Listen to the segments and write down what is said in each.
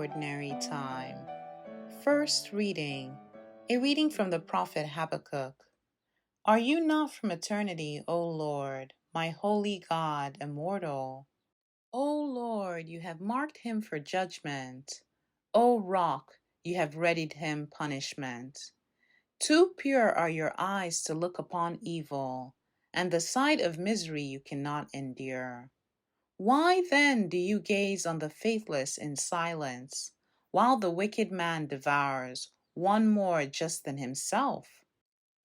Ordinary Time. First reading, a reading from the prophet Habakkuk. Are you not from eternity, O Lord, my holy God, immortal? O Lord, you have marked him for judgment. O Rock, you have readied him punishment. Too pure are your eyes to look upon evil, and the sight of misery you cannot endure. Why then do you gaze on the faithless in silence, while the wicked man devours one more just than himself?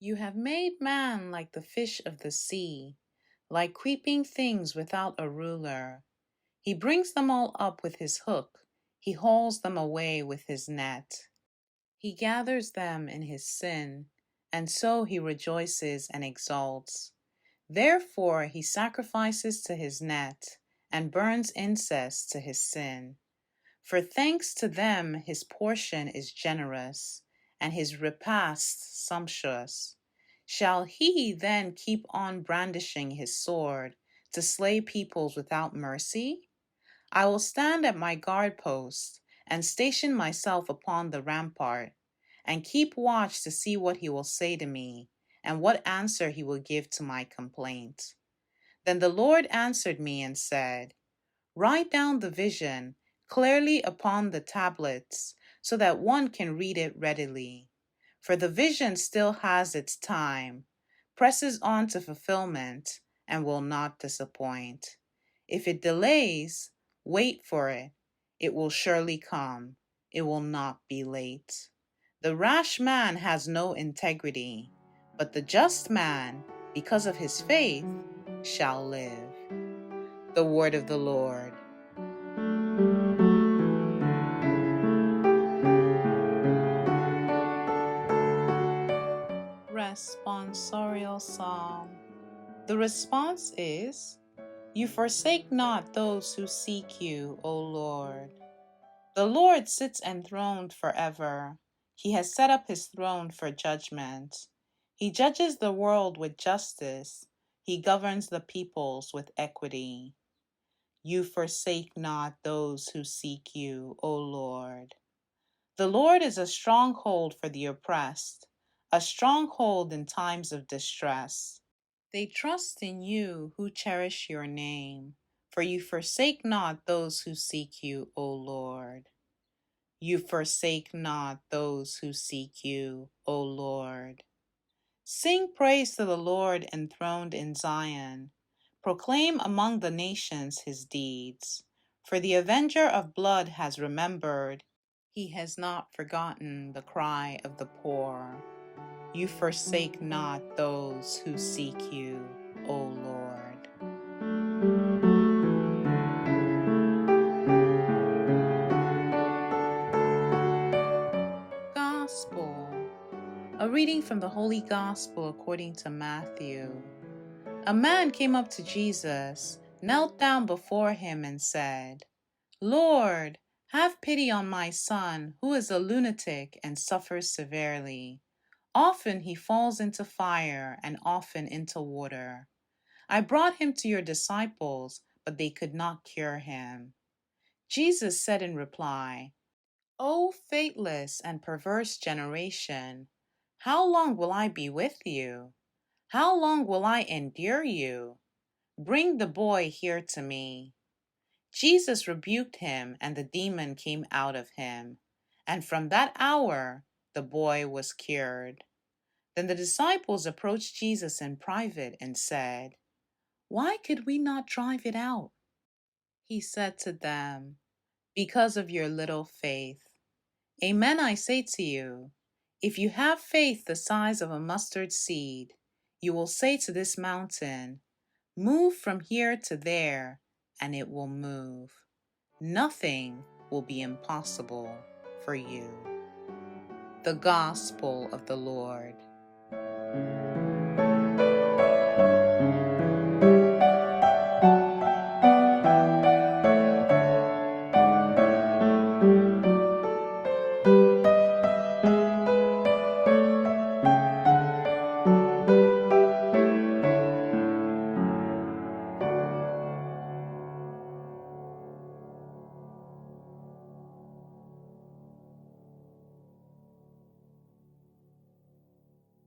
You have made man like the fish of the sea, like creeping things without a ruler. He brings them all up with his hook, he hauls them away with his net. He gathers them in his sin, and so he rejoices and exults. Therefore he sacrifices to his net, and burns incense to his sin. For thanks to them his portion is generous, and his repast sumptuous. Shall he then keep on brandishing his sword, to slay peoples without mercy? I will stand at my guard post, and station myself upon the rampart, and keep watch to see what he will say to me, and what answer he will give to my complaint. Then the Lord answered me and said, Write down the vision clearly upon the tablets, so that one can read it readily. For the vision still has its time, presses on to fulfillment, and will not disappoint. If it delays, wait for it. It will surely come. It will not be late. The rash man has no integrity, but the just man, because of his faith, shall live. The word of the Lord. Responsorial Psalm. The response is, You forsake not those who seek you, O Lord. The Lord sits enthroned forever. He has set up his throne for judgment. He judges the world with justice. He governs the peoples with equity. You forsake not those who seek you, O Lord. The Lord is a stronghold for the oppressed, a stronghold in times of distress. They trust in you who cherish your name, for you forsake not those who seek you, O Lord. You forsake not those who seek you, O Lord. Sing praise to the Lord enthroned in Zion. Proclaim among the nations his deeds. For the avenger of blood has remembered. He has not forgotten the cry of the poor. You forsake not those who seek you, O Lord. Gospel. A reading from the Holy Gospel according to Matthew. A man came up to Jesus, knelt down before him, and said, Lord, have pity on my son, who is a lunatic and suffers severely. Often he falls into fire and often into water. I brought him to your disciples, but they could not cure him. Jesus said in reply, O faithless and perverse generation, how long will I be with you? How long will I endure you? Bring the boy here to me. Jesus rebuked him, and the demon came out of him. And from that hour, the boy was cured. Then the disciples approached Jesus in private and said, Why could we not drive it out? He said to them, Because of your little faith. Amen, I say to you, if you have faith the size of a mustard seed, you will say to this mountain, Move from here to there, and it will move. Nothing will be impossible for you. The Gospel of the Lord.